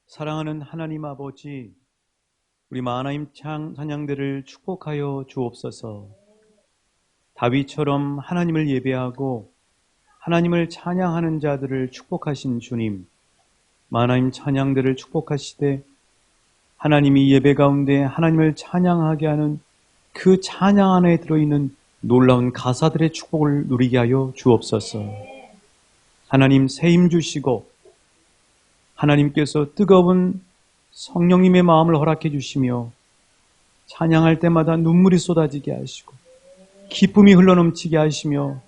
사랑하는 하나님 아버지, 우리 마하나임 찬양대를 축복하여 주옵소서. 다윗처럼 하나님을 예배하고 하나님을 찬양하는 자들을 축복하신 주님, 마하나임 찬양대를 축복하시되 하나님이 예배 가운데 하나님을 찬양하게 하는 그 찬양 안에 들어있는 놀라운 가사들의 축복을 누리게 하여 주옵소서. 하나님 새 힘 주시고 하나님께서 뜨거운 성령님의 마음을 허락해 주시며 찬양할 때마다 눈물이 쏟아지게 하시고 기쁨이 흘러넘치게 하시며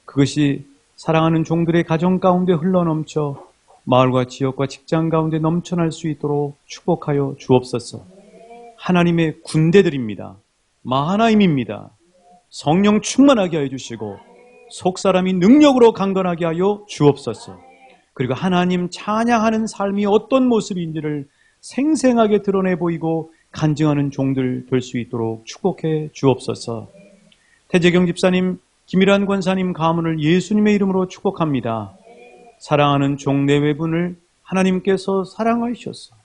그것이 사랑하는 종들의 가정 가운데 흘러넘쳐 마을과 지역과 직장 가운데 넘쳐날 수 있도록 축복하여 주옵소서. 하나님의 군대들입니다. 마하나임입니다. 성령 충만하게 하여 주시고 속사람이 능력으로 강건하게 하여 주옵소서. 그리고 하나님 찬양하는 삶이 어떤 모습인지를 생생하게 드러내 보이고 간증하는 종들 될 수 있도록 축복해 주옵소서. 태재경 집사님, 김일환 권사님 가문을 예수님의 이름으로 축복합니다. 사랑하는 종 내외분을 하나님께서 사랑하셔서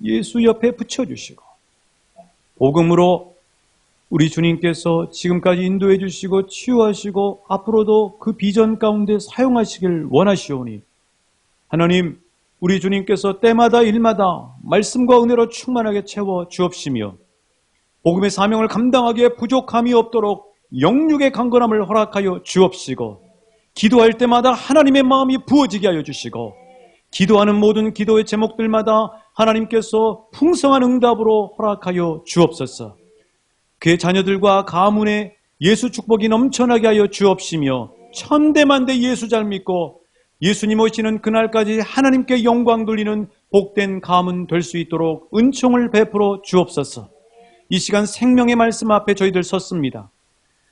예수 옆에 붙여주시고 복음으로 우리 주님께서 지금까지 인도해 주시고 치유하시고 앞으로도 그 비전 가운데 사용하시길 원하시오니 하나님, 우리 주님께서 때마다 일마다 말씀과 은혜로 충만하게 채워 주옵시며 복음의 사명을 감당하기에 부족함이 없도록 영육의 강건함을 허락하여 주옵시고 기도할 때마다 하나님의 마음이 부어지게 하여 주시고 기도하는 모든 기도의 제목들마다 하나님께서 풍성한 응답으로 허락하여 주옵소서. 그의 자녀들과 가문에 예수 축복이 넘쳐나게 하여 주옵시며 천대만대 예수 잘 믿고 예수님 오시는 그날까지 하나님께 영광 돌리는 복된 가문 될 수 있도록 은총을 베풀어 주옵소서. 이 시간 생명의 말씀 앞에 저희들 섰습니다.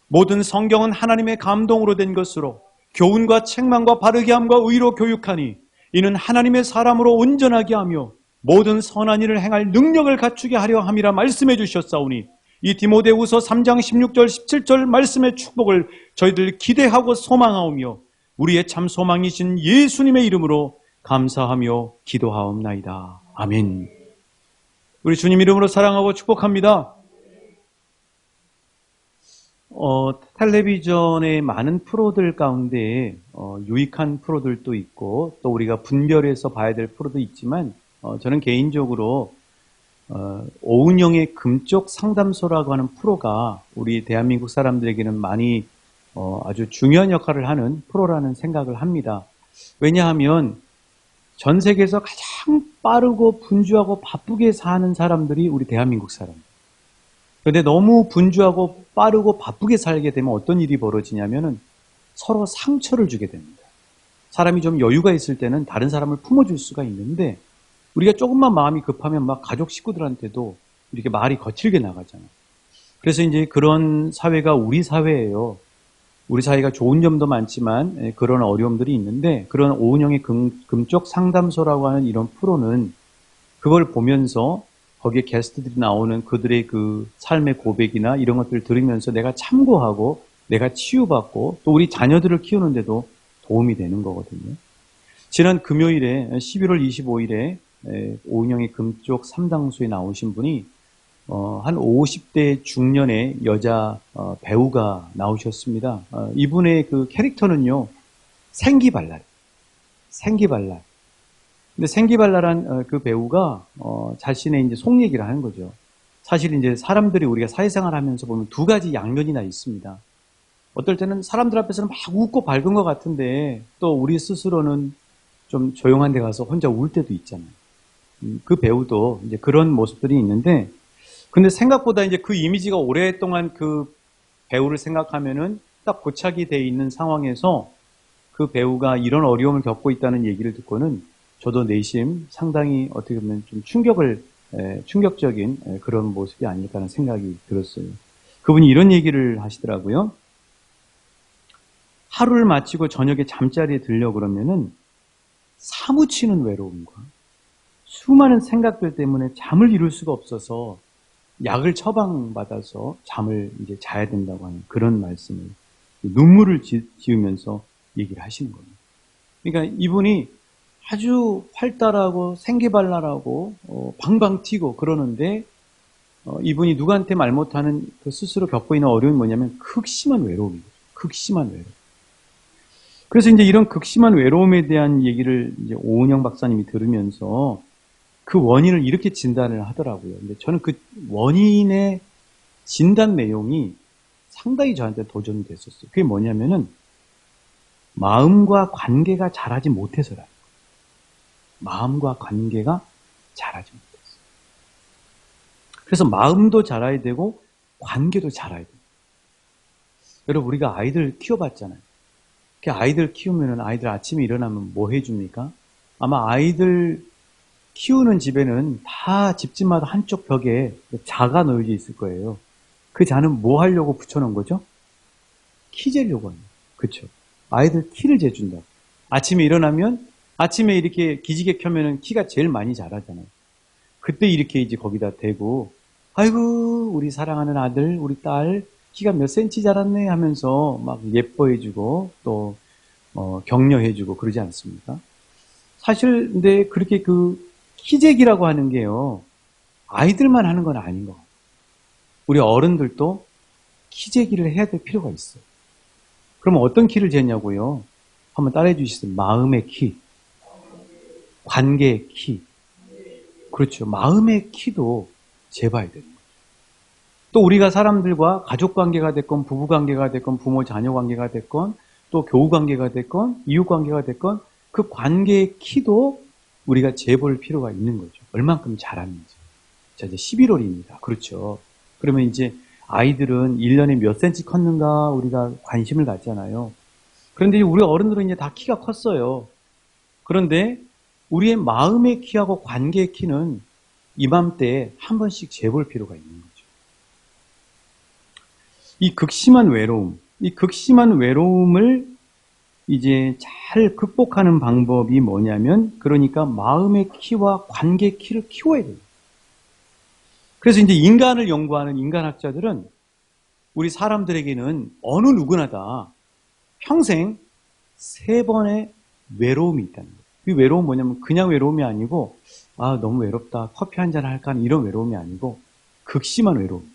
모든 성경은 하나님의 감동으로 된 것으로 교훈과 책망과 바르게 함과 의로 교육하니 이는 하나님의 사람으로 온전하게 하며 모든 선한 일을 행할 능력을 갖추게 하려 함이라 말씀해 주셨사오니 이 디모데후서 3장 16절 17절 말씀의 축복을 저희들 기대하고 소망하오며 우리의 참 소망이신 예수님의 이름으로 감사하며 기도하옵나이다. 아멘. 우리 주님 이름으로 사랑하고 축복합니다. 텔레비전의 많은 프로들 가운데 유익한 프로들도 있고 또 우리가 분별해서 봐야 될 프로도 있지만 저는 개인적으로 오은영의 금쪽 상담소라고 하는 프로가 우리 대한민국 사람들에게는 많이 아주 중요한 역할을 하는 프로라는 생각을 합니다. 왜냐하면 전 세계에서 가장 빠르고 분주하고 바쁘게 사는 사람들이 우리 대한민국 사람. 그런데 너무 분주하고 빠르고 바쁘게 살게 되면 어떤 일이 벌어지냐면은 서로 상처를 주게 됩니다. 사람이 좀 여유가 있을 때는 다른 사람을 품어줄 수가 있는데 우리가 조금만 마음이 급하면 막 가족 식구들한테도 이렇게 말이 거칠게 나가잖아요. 그래서 이제 그런 사회가 우리 사회예요. 우리 사회가 좋은 점도 많지만 그런 어려움들이 있는데 그런 오은영의 금쪽 상담소라고 하는 이런 프로는 그걸 보면서 거기에 게스트들이 나오는 그들의 그 삶의 고백이나 이런 것들을 들으면서 내가 참고하고 내가 치유받고 또 우리 자녀들을 키우는데도 도움이 되는 거거든요. 지난 금요일에 11월 25일에 오은영의 금쪽 상담소에 나오신 분이 한 50대 중년의 여자 배우가 나오셨습니다. 이분의 그 캐릭터는요, 생기발랄. 근데 생기발랄한 그 배우가 자신의 이제 속 얘기를 하는 거죠. 사실 이제 사람들이 우리가 사회생활 하면서 보면 두 가지 양면이나 있습니다. 어떨 때는 사람들 앞에서는 막 웃고 밝은 것 같은데 또 우리 스스로는 좀 조용한 데 가서 혼자 울 때도 있잖아요. 그 배우도 이제 그런 모습들이 있는데 근데 생각보다 이제 그 이미지가 오랫동안 그 배우를 생각하면은 딱 고착이 돼 있는 상황에서 그 배우가 이런 어려움을 겪고 있다는 얘기를 듣고는 저도 내심 상당히 어떻게 보면 좀 충격적인 그런 모습이 아닐까 하는 생각이 들었어요. 그분이 이런 얘기를 하시더라고요. 하루를 마치고 저녁에 잠자리에 들려 그러면은 사무치는 외로움과 수많은 생각들 때문에 잠을 이룰 수가 없어서 약을 처방받아서 잠을 이제 자야 된다고 하는 그런 말씀을 눈물을 지으면서 얘기를 하시는 겁니다. 그러니까 이분이 아주 활달하고 생기발랄하고 방방 튀고 그러는데 이분이 누구한테 말 못하는 그 스스로 겪고 있는 어려움이 뭐냐면 극심한 외로움이에요. 극심한 외로움. 그래서 이제 이런 극심한 외로움에 대한 얘기를 이제 오은영 박사님이 들으면서 그 원인을 이렇게 진단을 하더라고요. 근데 저는 그 원인의 진단 내용이 상당히 저한테 도전이 됐었어요. 그게 뭐냐면은 마음과 관계가 자라지 못해서라. 마음과 관계가 자라지 못했어요. 그래서 마음도 자라야 되고 관계도 자라야 돼요. 여러분 우리가 아이들 키워봤잖아요. 아이들 키우면은 아이들 아침에 일어나면 뭐 해줍니까? 아마 아이들 키우는 집에는 다 집집마다 한쪽 벽에 자가 놓여져 있을 거예요. 그 자는 뭐 하려고 붙여놓은 거죠? 키 재려고 합니다. 그렇죠? 아이들 키를 재준다. 아침에 일어나면 아침에 이렇게 기지개 켜면은 키가 제일 많이 자라잖아요. 그때 이렇게 이제 거기다 대고 아이고 우리 사랑하는 아들 우리 딸 키가 몇 센치 자랐네 하면서 막 예뻐해주고 또 격려해주고 그러지 않습니까? 사실 근데 그렇게 그 키재기라고 하는 게요 아이들만 하는 건 아닌 것 같아요. 우리 어른들도 키재기를 해야 될 필요가 있어요. 그럼 어떤 키를 재냐고요? 한번 따라해 주시죠. 마음의 키, 관계의 키. 그렇죠. 마음의 키도 재봐야 되는 거죠. 또 우리가 사람들과 가족 관계가 됐건 부부 관계가 됐건 부모 자녀 관계가 됐건 또 교우 관계가 됐건 이웃 관계가 됐건 그 관계의 키도 우리가 재볼 필요가 있는 거죠. 얼만큼 자랐는지. 자, 이제 11월입니다. 그렇죠. 그러면 이제 아이들은 1년에 몇 센치 컸는가 우리가 관심을 갖잖아요. 그런데 우리 어른들은 이제 다 키가 컸어요. 그런데 우리의 마음의 키하고 관계의 키는 이맘때에 한 번씩 재볼 필요가 있는 거죠. 이 극심한 외로움을 이제 잘 극복하는 방법이 뭐냐면, 그러니까 마음의 키와 관계 키를 키워야 돼요. 그래서 이제 인간을 연구하는 인간학자들은 우리 사람들에게는 어느 누구나 다 평생 3번의 외로움이 있다는 거예요. 이 외로움은 뭐냐면 그냥 외로움이 아니고, 아, 너무 외롭다. 커피 한잔 할까 하는 이런 외로움이 아니고, 극심한 외로움.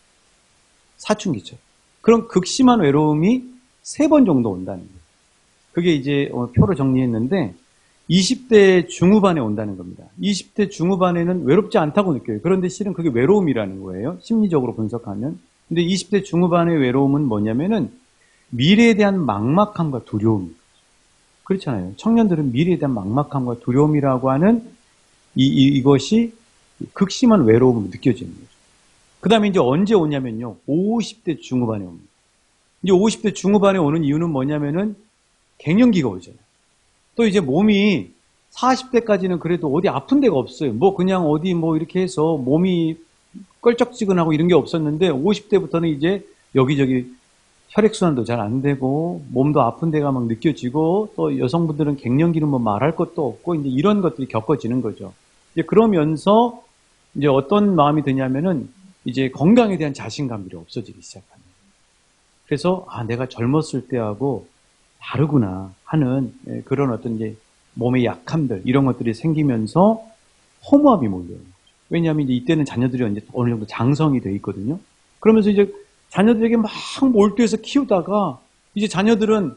사춘기죠. 그런 극심한 외로움이 3번 정도 온다는 거예요. 그게 이제 표로 정리했는데 20대 중후반에 온다는 겁니다. 20대 중후반에는 외롭지 않다고 느껴요. 그런데 실은 그게 외로움이라는 거예요. 심리적으로 분석하면. 근데 20대 중후반의 외로움은 뭐냐면은 미래에 대한 막막함과 두려움. 그렇잖아요. 청년들은 미래에 대한 막막함과 두려움이라고 하는 이것이 극심한 외로움으로 느껴지는 거죠. 그 다음에 이제 언제 오냐면요. 50대 중후반에 옵니다. 이제 50대 중후반에 오는 이유는 뭐냐면은 갱년기가 오잖아요. 또 이제 몸이 40대까지는 그래도 어디 아픈 데가 없어요. 뭐 그냥 어디 뭐 이렇게 해서 몸이 껄쩍지근하고 이런 게 없었는데 50대부터는 이제 여기저기 혈액순환도 잘 안 되고 몸도 아픈 데가 막 느껴지고 또 여성분들은 갱년기는 뭐 말할 것도 없고 이제 이런 것들이 겪어지는 거죠. 이제 그러면서 이제 어떤 마음이 드냐면은 이제 건강에 대한 자신감들이 없어지기 시작합니다. 그래서 아, 내가 젊었을 때하고 다르구나 하는 그런 어떤 이제 몸의 약함들 이런 것들이 생기면서 허무함이 몰려요. 왜냐하면 이제 이때는 자녀들이 이제 어느 정도 장성이 돼 있거든요. 그러면서 이제 자녀들에게 막 몰두해서 키우다가 이제 자녀들은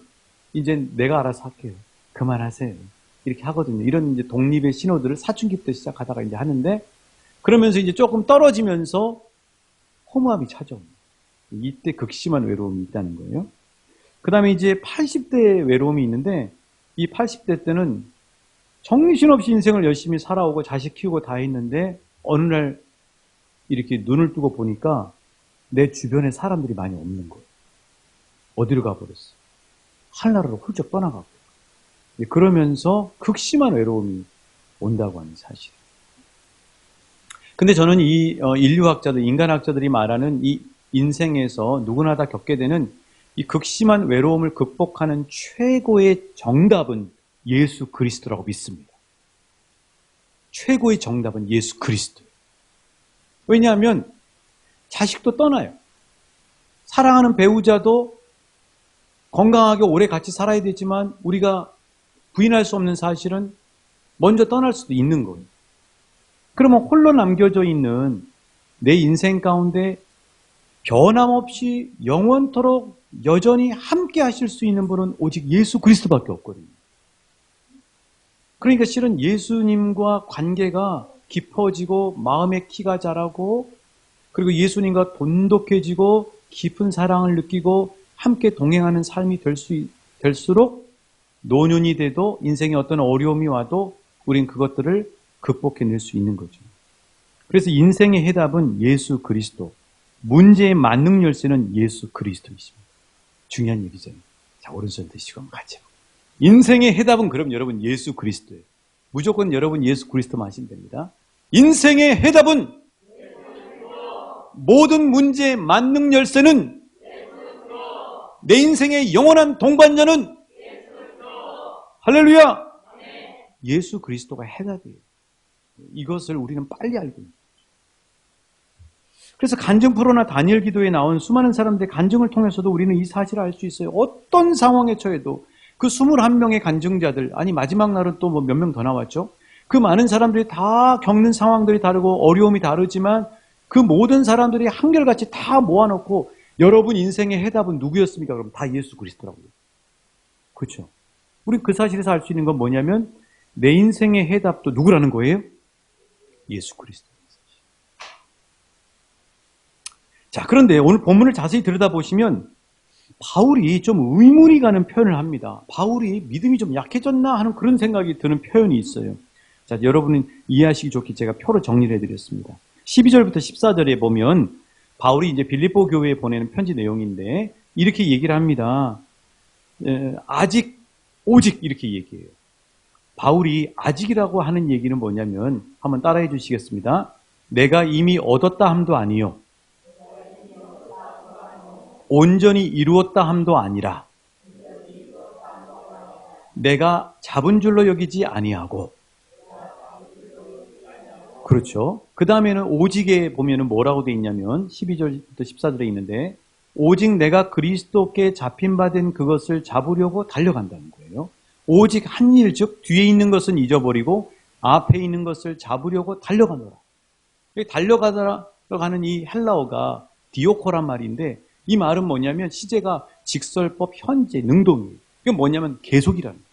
이제 내가 알아서 할게요. 그만하세요. 이렇게 하거든요. 이런 이제 독립의 신호들을 사춘기부터 시작하다가 이제 하는데 그러면서 이제 조금 떨어지면서 허무함이 찾아옵니다. 이때 극심한 외로움이 있다는 거예요. 그 다음에 이제 80대 외로움이 있는데 이 80대 때는 정신없이 인생을 열심히 살아오고 자식 키우고 다 했는데 어느 날 이렇게 눈을 뜨고 보니까 내 주변에 사람들이 많이 없는 거예요. 어디로 가버렸어? 하늘나라로 훌쩍 떠나가고. 그러면서 극심한 외로움이 온다고 하는 사실. 근데 저는 이 인류학자들, 인간학자들이 말하는 이 인생에서 누구나 다 겪게 되는 이 극심한 외로움을 극복하는 최고의 정답은 예수 그리스도라고 믿습니다. 최고의 정답은 예수 그리스도. 왜냐하면 자식도 떠나요. 사랑하는 배우자도 건강하게 오래 같이 살아야 되지만 우리가 부인할 수 없는 사실은 먼저 떠날 수도 있는 거예요. 그러면 홀로 남겨져 있는 내 인생 가운데 변함없이 영원토록 여전히 함께 하실 수 있는 분은 오직 예수 그리스도밖에 없거든요. 그러니까 실은 예수님과 관계가 깊어지고 마음의 키가 자라고 그리고 예수님과 돈독해지고 깊은 사랑을 느끼고 함께 동행하는 삶이 될수록 노년이 돼도 인생에 어떤 어려움이 와도 우린 그것들을 극복해낼 수 있는 거죠. 그래서 인생의 해답은 예수 그리스도, 문제의 만능 열쇠는 예수 그리스도이십니다. 중요한 얘기잖아요. 자, 오른손 드시고 한번 같이. 인생의 해답은 그럼 여러분 예수 그리스도예요. 무조건 여러분 예수 그리스도만 하시면 됩니다. 인생의 해답은 모든 문제의 만능 열쇠는 내 인생의 영원한 동반자는 할렐루야! 예수 그리스도가 해답이에요. 이것을 우리는 빨리 알고 있는 거죠. 그래서 간증 프로나 다니엘 기도에 나온 수많은 사람들의 간증을 통해서도 우리는 이 사실을 알 수 있어요. 어떤 상황에 처해도 그 21명의 간증자들, 아니 마지막 날은 또 뭐 몇 명 더 나왔죠. 그 많은 사람들이 다 겪는 상황들이 다르고 어려움이 다르지만 그 모든 사람들이 한결같이 다 모아놓고 여러분 인생의 해답은 누구였습니까? 그럼 다 예수 그리스도라고요. 그렇죠? 우리 그 사실에서 알 수 있는 건 뭐냐면 내 인생의 해답도 누구라는 거예요? 예수 그리스도. 자, 그런데 오늘 본문을 자세히 들여다보시면 바울이 좀 의문이 가는 표현을 합니다. 바울이 믿음이 좀 약해졌나 하는 그런 생각이 드는 표현이 있어요. 자, 여러분은 이해하시기 좋게 제가 표로 정리를 해드렸습니다. 12절부터 14절에 보면 바울이 이제 빌립보 교회에 보내는 편지 내용인데 이렇게 얘기를 합니다. 아직, 오직 이렇게 얘기해요. 바울이 아직이라고 하는 얘기는 뭐냐면 한번 따라해 주시겠습니다. 내가 이미 얻었다 함도 아니요. 온전히 이루었다 함도 아니라 내가 잡은 줄로 여기지 아니하고 그렇죠. 그 다음에는 오직에 보면은 뭐라고 돼 있냐면 12절부터 14절에 있는데 오직 내가 그리스도께 잡힌 바 된 그것을 잡으려고 달려간다는 거예요. 오직 한 일, 즉 뒤에 있는 것은 잊어버리고 앞에 있는 것을 잡으려고 달려가노라. 달려가는 이 헬라어가 디오코란 말인데 이 말은 뭐냐면 시제가 직설법, 현재, 능동이에요. 이건 뭐냐면 계속이라는 거예요.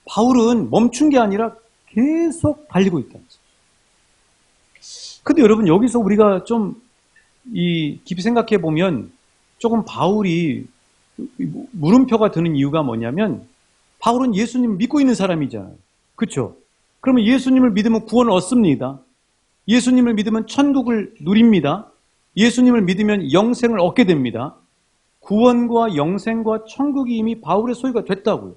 바울은 멈춘 게 아니라 계속 달리고 있다는 거예요. 근데 여러분 여기서 우리가 좀 깊이 생각해 보면 조금 바울이 물음표가 드는 이유가 뭐냐면 바울은 예수님 믿고 있는 사람이잖아요. 그렇죠? 그러면 예수님을 믿으면 구원을 얻습니다. 예수님을 믿으면 천국을 누립니다. 예수님을 믿으면 영생을 얻게 됩니다. 구원과 영생과 천국이 이미 바울의 소유가 됐다고요.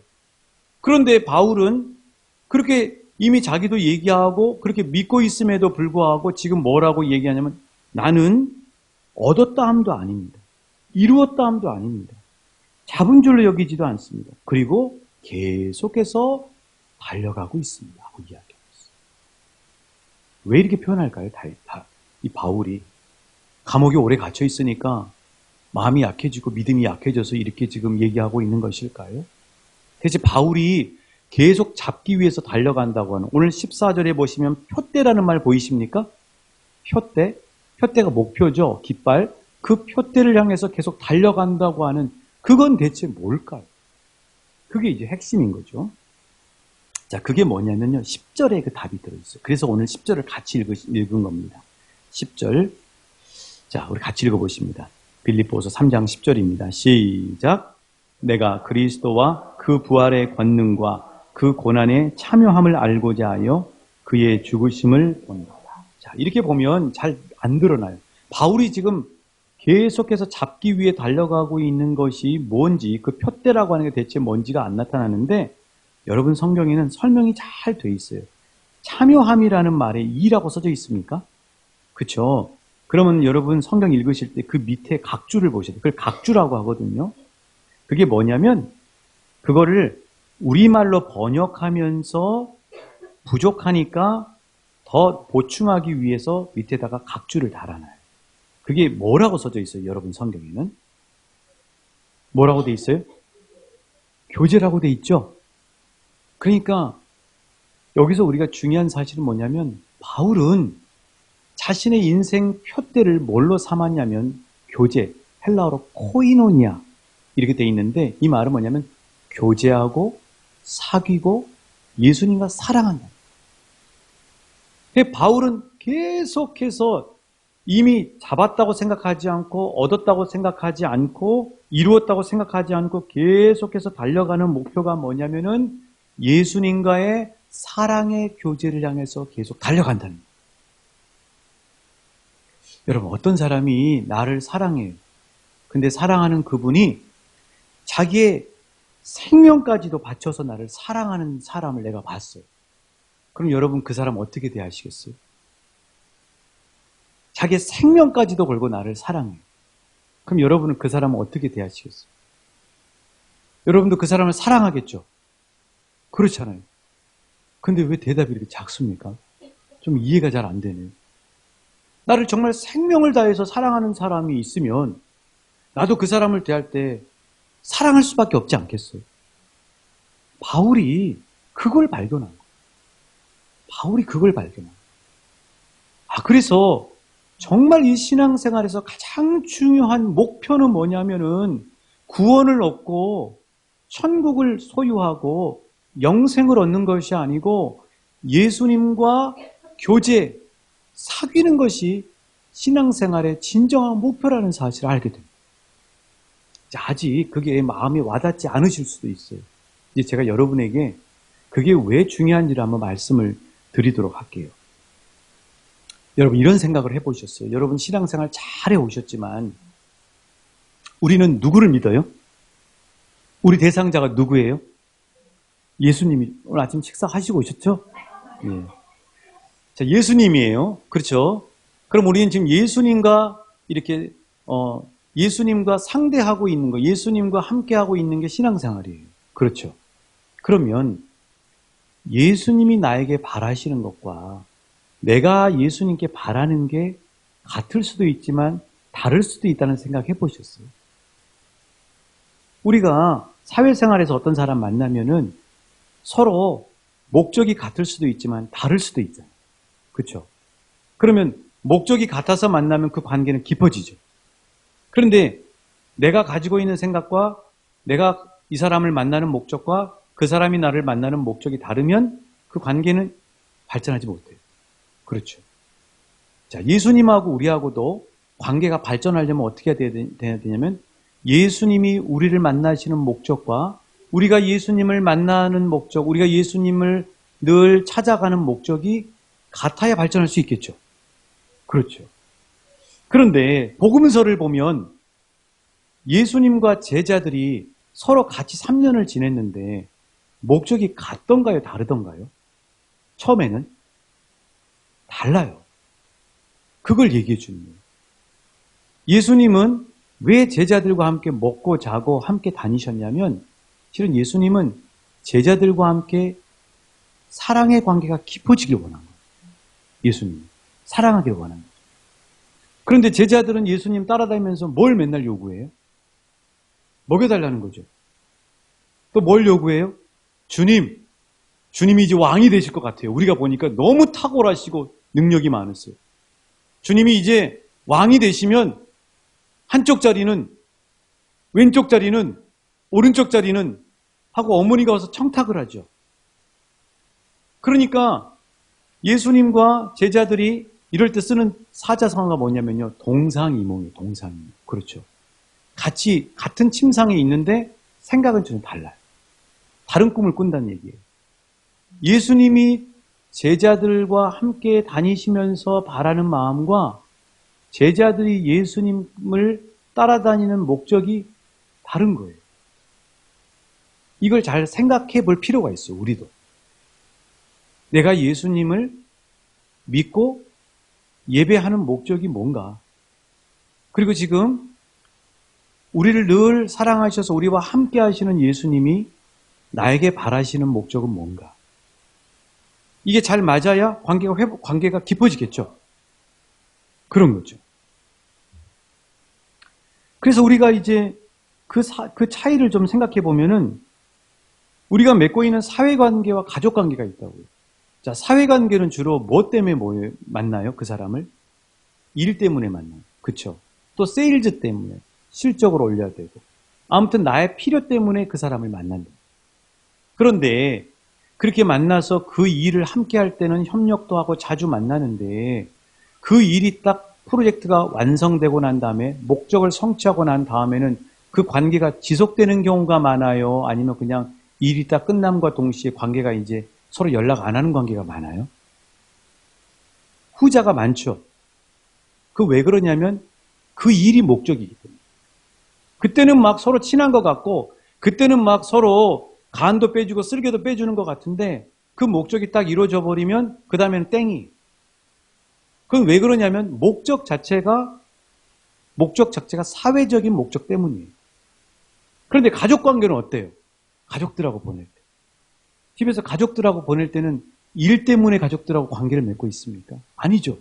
그런데 바울은 그렇게 이미 자기도 얘기하고 그렇게 믿고 있음에도 불구하고 지금 뭐라고 얘기하냐면 나는 얻었다 함도 아닙니다. 이루었다 함도 아닙니다. 잡은 줄로 여기지도 않습니다. 그리고 계속해서 달려가고 있습니다. 하고 이야기하고 있어요. 왜 이렇게 표현할까요? 이 바울이 감옥에 오래 갇혀 있으니까 마음이 약해지고 믿음이 약해져서 이렇게 지금 얘기하고 있는 것일까요? 대체 바울이 계속 잡기 위해서 달려간다고 하는 오늘 14절에 보시면 표대라는 말 보이십니까? 표대. 표대가 목표죠. 깃발. 그 표대를 향해서 계속 달려간다고 하는 그건 대체 뭘까요? 그게 이제 핵심인 거죠. 자, 그게 뭐냐면요. 10절에 그 답이 들어있어요. 그래서 오늘 10절을 같이 읽은 겁니다. 10절. 자, 우리 같이 읽어보십니다. 빌립보서 3장 10절입니다. 시작. 내가 그리스도와 그 부활의 권능과 그 고난에 참여함을 알고자 하여 그의 죽으심을 본다. 자, 이렇게 보면 잘 안 드러나요. 바울이 지금 계속해서 잡기 위해 달려가고 있는 것이 뭔지, 그 표대라고 하는 게 대체 뭔지가 안 나타나는데 여러분 성경에는 설명이 잘 돼 있어요. 참여함이라는 말에 이라고 써져 있습니까? 그렇죠? 그러면 여러분 성경 읽으실 때 그 밑에 각주를 보셔야 돼요. 그걸 각주라고 하거든요. 그게 뭐냐면 그거를 우리말로 번역하면서 부족하니까 더 보충하기 위해서 밑에다가 각주를 달아놔요. 그게 뭐라고 써져 있어요? 여러분 성경에는 뭐라고 돼 있어요? 교제라고 돼 있죠. 그러니까 여기서 우리가 중요한 사실은 뭐냐면 바울은 자신의 인생 표대를 뭘로 삼았냐면 교제, 헬라어로 코이노니아 이렇게 돼 있는데 이 말은 뭐냐면 교제하고 사귀고 예수님과 사랑한다. 근데 바울은 계속해서 이미 잡았다고 생각하지 않고 얻었다고 생각하지 않고 이루었다고 생각하지 않고 계속해서 달려가는 목표가 뭐냐면은 예수님과의 사랑의 교제를 향해서 계속 달려간다는 거예요. 여러분, 어떤 사람이 나를 사랑해요. 근데 사랑하는 그분이 자기의 생명까지도 바쳐서 나를 사랑하는 사람을 내가 봤어요. 그럼 여러분 그 사람 어떻게 대하시겠어요? 자기의 생명까지도 걸고 나를 사랑해요. 그럼 여러분은 그 사람을 어떻게 대하시겠어요? 여러분도 그 사람을 사랑하겠죠? 그렇잖아요. 근데 왜 대답이 이렇게 작습니까? 좀 이해가 잘 안 되네요. 나를 정말 생명을 다해서 사랑하는 사람이 있으면 나도 그 사람을 대할 때 사랑할 수밖에 없지 않겠어요? 바울이 그걸 발견한 거예요. 바울이 그걸 발견한 거예요. 그래서 정말 이 신앙생활에서 가장 중요한 목표는 뭐냐면은 구원을 얻고 천국을 소유하고 영생을 얻는 것이 아니고 예수님과 교제, 사귀는 것이 신앙생활의 진정한 목표라는 사실을 알게 됩니다. 아직 그게 마음에 와닿지 않으실 수도 있어요. 이제 제가 여러분에게 그게 왜 중요한지를 한번 말씀을 드리도록 할게요. 여러분 이런 생각을 해보셨어요? 여러분 신앙생활 잘 해오셨지만 우리는 누구를 믿어요? 우리 대상자가 누구예요? 예수님이. 오늘 아침 식사하시고 오셨죠? 예. 자, 예수님이에요. 그렇죠? 그럼 우리는 지금 예수님과 이렇게 예수님과 상대하고 있는 거, 예수님과 함께하고 있는 게 신앙생활이에요. 그렇죠? 그러면 예수님이 나에게 바라시는 것과 내가 예수님께 바라는 게 같을 수도 있지만 다를 수도 있다는 생각 해보셨어요? 우리가 사회생활에서 어떤 사람 만나면은 서로 목적이 같을 수도 있지만 다를 수도 있잖아요. 그렇죠? 그러면 목적이 같아서 만나면 그 관계는 깊어지죠. 그런데 내가 가지고 있는 생각과 내가 이 사람을 만나는 목적과 그 사람이 나를 만나는 목적이 다르면 그 관계는 발전하지 못해요. 그렇죠. 자, 예수님하고 우리하고도 관계가 발전하려면 어떻게 해야 되냐면 예수님이 우리를 만나시는 목적과 우리가 예수님을 만나는 목적, 우리가 예수님을 늘 찾아가는 목적이 같아야 발전할 수 있겠죠. 그렇죠. 그런데 복음서를 보면 예수님과 제자들이 서로 같이 3년을 지냈는데 목적이 같던가요? 다르던가요? 처음에는? 달라요. 그걸 얘기해 주는 거예요. 예수님은 왜 제자들과 함께 먹고 자고 함께 다니셨냐면 실은 예수님은 제자들과 함께 사랑의 관계가 깊어지길 원한 거예요. 예수님 사랑하길 원한 거예요. 그런데 제자들은 예수님 따라다니면서 뭘 맨날 요구해요? 먹여달라는 거죠. 또 뭘 요구해요? 주님이 이제 왕이 되실 것 같아요. 우리가 보니까 너무 탁월하시고 능력이 많으세요. 주님이 이제 왕이 되시면 한쪽 자리는, 왼쪽 자리는, 오른쪽 자리는 하고 어머니가 와서 청탁을 하죠. 그러니까 예수님과 제자들이 이럴 때 쓰는 사자성어가 뭐냐면요. 동상이몽이에요. 동상이몽. 그렇죠. 같이 같은 침상에 있는데 생각은 전혀 달라요. 다른 꿈을 꾼다는 얘기예요. 예수님이 제자들과 함께 다니시면서 바라는 마음과 제자들이 예수님을 따라다니는 목적이 다른 거예요. 이걸 잘 생각해 볼 필요가 있어요. 우리도. 내가 예수님을 믿고 예배하는 목적이 뭔가? 그리고 지금 우리를 늘 사랑하셔서 우리와 함께 하시는 예수님이 나에게 바라시는 목적은 뭔가? 이게 잘 맞아야 관계가 깊어지겠죠. 그런 거죠. 그래서 우리가 이제 그 차이를 좀 생각해 보면은 우리가 맺고 있는 사회관계와 가족관계가 있다고요. 자, 사회관계는 주로 뭐 때문에 만나요? 그 사람을? 일 때문에 만나요. 그쵸? 또 세일즈 때문에 실적을 올려야 되고. 아무튼 나의 필요 때문에 그 사람을 만난다. 그런데 그렇게 만나서 그 일을 함께 할 때는 협력도 하고 자주 만나는데 그 일이 딱 프로젝트가 완성되고 난 다음에 목적을 성취하고 난 다음에는 그 관계가 지속되는 경우가 많아요? 아니면 그냥 일이 딱 끝남과 동시에 관계가 이제 서로 연락 안 하는 관계가 많아요? 후자가 많죠. 그 왜 그러냐면 그 일이 목적이기 때문에. 그때는 막 서로 친한 것 같고 그때는 막 서로 간도 빼주고 쓸개도 빼주는 것 같은데 그 목적이 딱 이루어져 버리면 그 다음에는 땡이. 그건 왜 그러냐면 목적 자체가 사회적인 목적 때문이에요. 그런데 가족 관계는 어때요? 가족들하고 보낼 때. 집에서 가족들하고 보낼 때는 일 때문에 가족들하고 관계를 맺고 있습니까? 아니죠.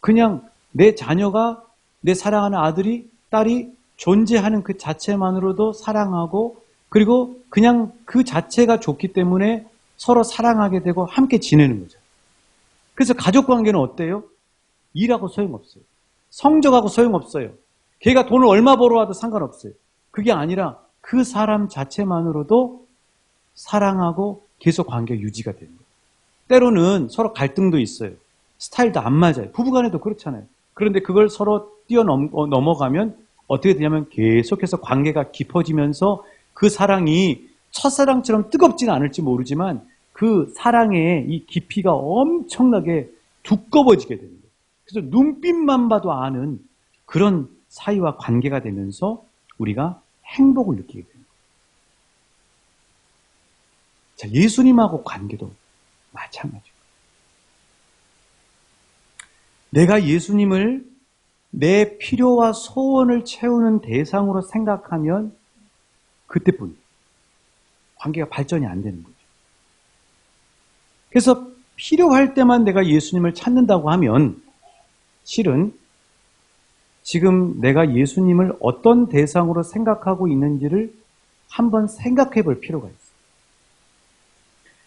그냥 내 자녀가 내 사랑하는 아들이, 딸이 존재하는 그 자체만으로도 사랑하고 그리고 그냥 그 자체가 좋기 때문에 서로 사랑하게 되고 함께 지내는 거죠. 그래서 가족 관계는 어때요? 일하고 소용없어요. 성적하고 소용없어요. 걔가 돈을 얼마 벌어와도 상관없어요. 그게 아니라 그 사람 자체만으로도 사랑하고 계속 관계가 유지가 되는 거예요. 때로는 서로 갈등도 있어요. 스타일도 안 맞아요. 부부간에도 그렇잖아요. 그런데 그걸 서로 넘어가면 어떻게 되냐면 계속해서 관계가 깊어지면서 그 사랑이 첫사랑처럼 뜨겁지는 않을지 모르지만 그 사랑의 이 깊이가 엄청나게 두꺼워지게 되는 거예요. 그래서 눈빛만 봐도 아는 그런 사이와 관계가 되면서 우리가 행복을 느끼게 됩니다. 자, 예수님하고 관계도 마찬가지예요. 내가 예수님을 내 필요와 소원을 채우는 대상으로 생각하면 그때뿐 관계가 발전이 안 되는 거죠. 그래서 필요할 때만 내가 예수님을 찾는다고 하면 실은 지금 내가 예수님을 어떤 대상으로 생각하고 있는지를 한번 생각해 볼 필요가 있어요.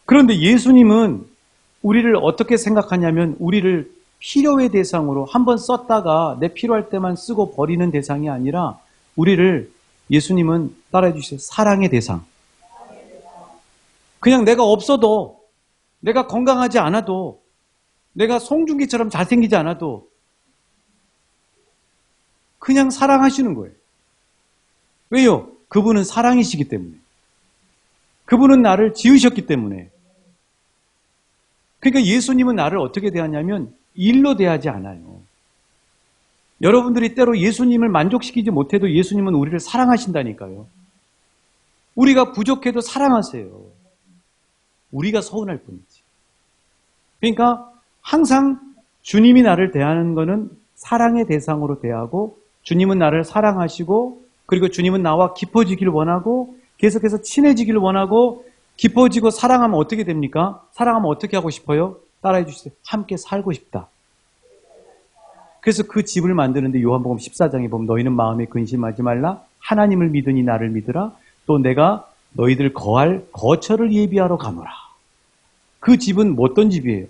그런데 예수님은 우리를 어떻게 생각하냐면 우리를 필요의 대상으로 한번 썼다가 내 필요할 때만 쓰고 버리는 대상이 아니라 우리를 예수님은 따라해 주세요. 사랑의 대상. 그냥 내가 없어도 내가 건강하지 않아도 내가 송중기처럼 잘생기지 않아도 그냥 사랑하시는 거예요. 왜요? 그분은 사랑이시기 때문에. 그분은 나를 지으셨기 때문에. 그러니까 예수님은 나를 어떻게 대하냐면 일로 대하지 않아요. 여러분들이 때로 예수님을 만족시키지 못해도 예수님은 우리를 사랑하신다니까요. 우리가 부족해도 사랑하세요. 우리가 서운할 뿐이지. 그러니까 항상 주님이 나를 대하는 것은 사랑의 대상으로 대하고 주님은 나를 사랑하시고 그리고 주님은 나와 깊어지길 원하고 계속해서 친해지길 원하고 깊어지고 사랑하면 어떻게 됩니까? 사랑하면 어떻게 하고 싶어요? 따라해 주세요. 함께 살고 싶다. 그래서 그 집을 만드는데 요한복음 14장에 보면 너희는 마음에 근심하지 말라. 하나님을 믿으니 나를 믿으라. 또 내가 너희들 거할 거처를 예비하러 가노라. 그 집은 어떤 집이에요?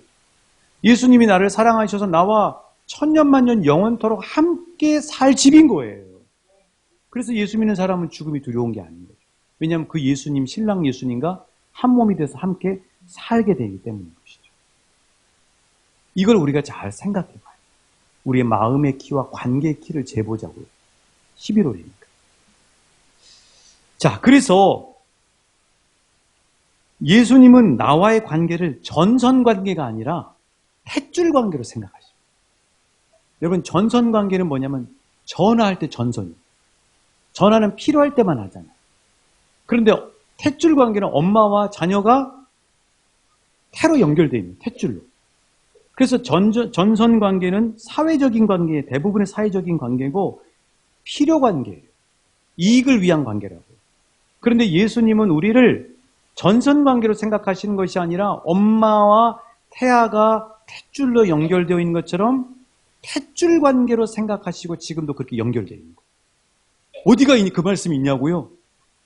예수님이 나를 사랑하셔서 나와 천년만년 영원토록 함께 살 집인 거예요. 그래서 예수 믿는 사람은 죽음이 두려운 게 아닌 거죠. 왜냐하면 그 예수님, 신랑 예수님과 한 몸이 돼서 함께 살게 되기 때문인 것이죠. 이걸 우리가 잘 생각해 봐요. 우리의 마음의 키와 관계의 키를 재보자고요. 11월이니까. 자, 그래서 예수님은 나와의 관계를 전선 관계가 아니라 탯줄 관계로 생각하십니다. 여러분, 전선 관계는 뭐냐면 전화할 때 전선이에요. 전화는 필요할 때만 하잖아요. 그런데 탯줄 관계는 엄마와 자녀가 태로 연결되어 있는 탯줄로. 그래서 전선 관계는 사회적인 관계의 대부분의 사회적인 관계고 필요 관계예요. 이익을 위한 관계라고요. 그런데 예수님은 우리를 전선 관계로 생각하시는 것이 아니라 엄마와 태아가 탯줄로 연결되어 있는 것처럼 탯줄 관계로 생각하시고 지금도 그렇게 연결되어 있는 거예요. 어디가 그 말씀이 있냐고요?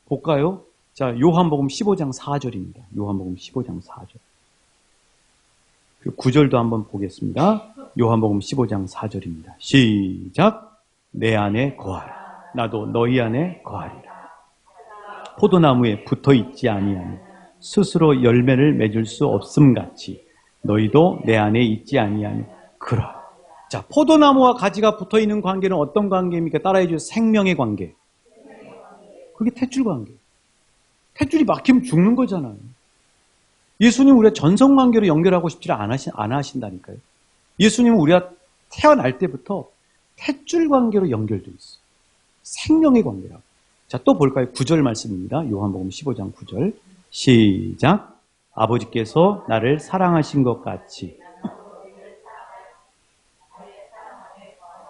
볼까요? 자, 요한복음 15장 4절입니다. 요한복음 15장 4절. 그 9절도 한번 보겠습니다. 요한복음 15장 4절입니다. 시작. 내 안에 거하라. 나도 너희 안에 거하리라. 포도나무에 붙어있지 아니하니 스스로 열매를 맺을 수 없음같이 너희도 내 안에 있지 아니하니 그라. 자, 포도나무와 가지가 붙어있는 관계는 어떤 관계입니까? 따라해 주세요. 생명의 관계. 그게 탯줄 관계. 탯줄이 막히면 죽는 거잖아요. 예수님 우리가 전성관계로 연결하고 싶지 않아 하신다니까요. 예수님은 우리가 태어날 때부터 탯줄 관계로 연결되어 있어요. 생명의 관계라고. 자, 또 볼까요? 9절 말씀입니다. 요한복음 15장 9절. 시작. 아버지께서 나를 사랑하신 것 같이.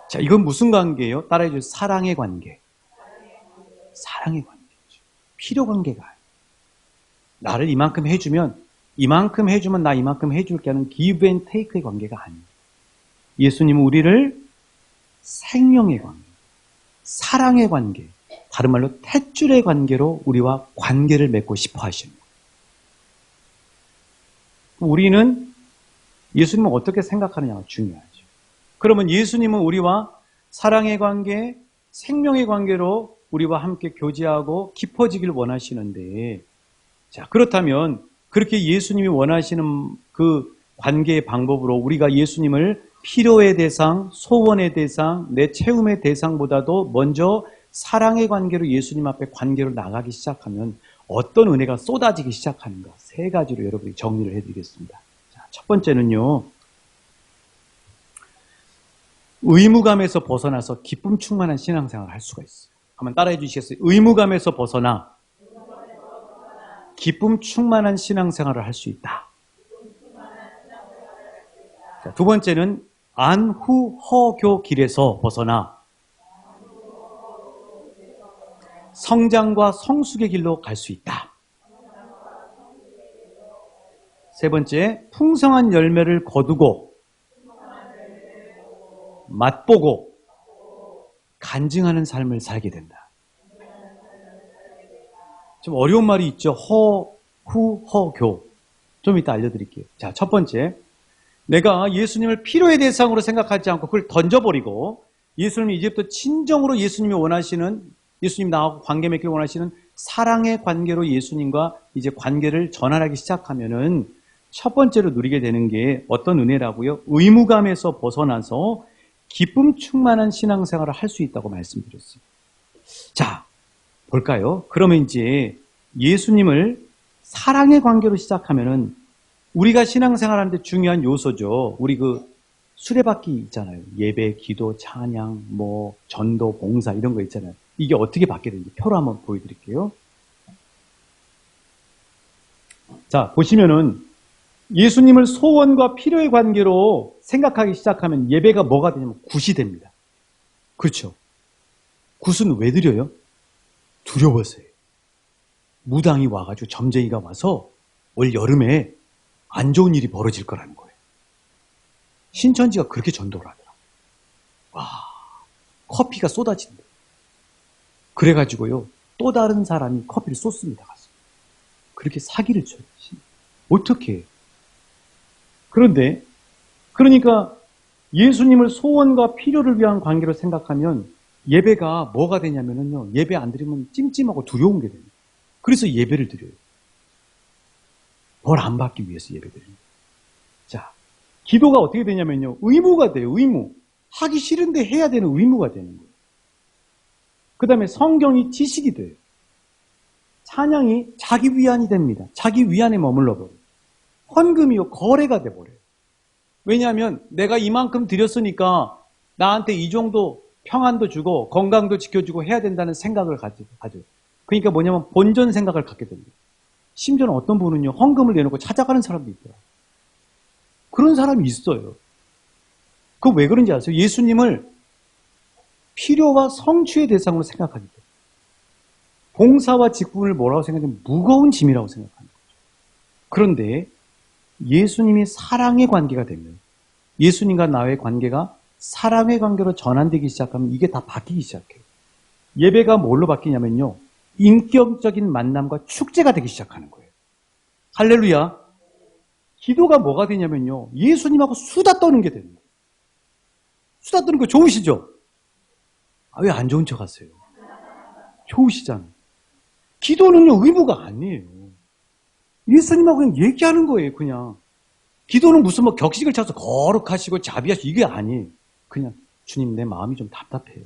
자, 이건 무슨 관계예요? 따라해 주세요. 사랑의 관계. 사랑의 관계죠. 필요 관계가 아니에요. 나를 이만큼 해주면 나 이만큼 해줄게 하는 give and take의 관계가 아니에요. 예수님은 우리를 생명의 관계, 사랑의 관계, 다른 말로 탯줄의 관계로 우리와 관계를 맺고 싶어 하십니다. 우리는 예수님을 어떻게 생각하느냐가 중요하죠. 그러면 예수님은 우리와 사랑의 관계, 생명의 관계로 우리와 함께 교제하고 깊어지길 원하시는데, 자, 그렇다면 그렇게 예수님이 원하시는 그 관계의 방법으로 우리가 예수님을 필요의 대상, 소원의 대상, 내 채움의 대상보다도 먼저 사랑의 관계로 예수님 앞에 관계로 나가기 시작하면 어떤 은혜가 쏟아지기 시작하는가? 세 가지로 여러분이 정리를 해드리겠습니다. 자, 첫 번째는요. 의무감에서 벗어나서 기쁨 충만한 신앙생활을 할 수가 있어요. 한번 따라해 주시겠어요? 의무감에서 벗어나 기쁨 충만한 신앙생활을 할 수 있다. 자, 두 번째는 안후허교 길에서 벗어나 성장과 성숙의 길로 갈 수 있다. 세 번째, 풍성한 열매를 거두고 맛보고 간증하는 삶을 살게 된다. 좀 어려운 말이 있죠. 허후허교. 좀 이따 알려드릴게요. 자, 첫 번째, 내가 예수님을 필요의 대상으로 생각하지 않고 그걸 던져버리고 예수님이 이제부터 진정으로 예수님이 원하시는, 예수님 나하고 관계 맺기를 원하시는 사랑의 관계로 예수님과 이제 관계를 전환하기 시작하면은 첫 번째로 누리게 되는 게 어떤 은혜라고요? 의무감에서 벗어나서 기쁨 충만한 신앙생활을 할 수 있다고 말씀드렸어요. 자, 볼까요? 그러면 이제 예수님을 사랑의 관계로 시작하면은 우리가 신앙생활하는데 중요한 요소죠. 우리 그 수레바퀴 있잖아요. 예배, 기도, 찬양, 뭐 전도, 봉사 이런 거 있잖아요. 이게 어떻게 받게 되는지 표로 한번 보여드릴게요. 자, 보시면은 예수님을 소원과 필요의 관계로 생각하기 시작하면 예배가 뭐가 되냐면 굿이 됩니다. 그렇죠? 굿은 왜 드려요? 두려워서요. 무당이 와가지고 점쟁이가 와서 올 여름에 안 좋은 일이 벌어질 거라는 거예요. 신천지가 그렇게 전도를 하더라고요. 와, 커피가 쏟아진다. 그래가지고요, 또 다른 사람이 커피를 쏟습니다. 가서. 그렇게 사기를 쳐요. 어떻게 해요? 그런데, 그러니까 예수님을 소원과 필요를 위한 관계로 생각하면 예배가 뭐가 되냐면요, 예배 안 드리면 찜찜하고 두려운 게 됩니다. 그래서 예배를 드려요. 벌 안 받기 위해서 예배 드립니다. 자, 기도가 어떻게 되냐면요, 의무가 돼요. 의무. 하기 싫은데 해야 되는 의무가 되는 거예요. 그 다음에 성경이 지식이 돼요. 찬양이 자기 위안이 됩니다. 자기 위안에 머물러 버려요. 헌금이요, 거래가 돼버려요. 왜냐하면 내가 이만큼 드렸으니까 나한테 이 정도 평안도 주고 건강도 지켜주고 해야 된다는 생각을 가져요. 그러니까 뭐냐면 본전 생각을 갖게 됩니다. 심지어는 어떤 분은요, 헌금을 내놓고 찾아가는 사람도 있더라고요. 그런 사람이 있어요. 그거 왜 그런지 아세요? 예수님을 필요와 성취의 대상으로 생각하기 때문에. 봉사와 직분을 뭐라고 생각하면 무거운 짐이라고 생각하는 거죠. 그런데 예수님이 사랑의 관계가 되면, 예수님과 나의 관계가 사랑의 관계로 전환되기 시작하면 이게 다 바뀌기 시작해요. 예배가 뭘로 바뀌냐면요, 인격적인 만남과 축제가 되기 시작하는 거예요. 할렐루야. 기도가 뭐가 되냐면요. 예수님하고 수다 떠는 게 되는 거예요. 수다 떠는 거 좋으시죠? 왜 안 좋은 척 하세요? 좋으시잖아요. 기도는요, 의무가 아니에요. 예수님하고 그냥 얘기하는 거예요, 그냥. 기도는 무슨 뭐 격식을 차서 거룩하시고 자비하시고 이게 아니에요. 그냥 주님 내 마음이 좀 답답해요.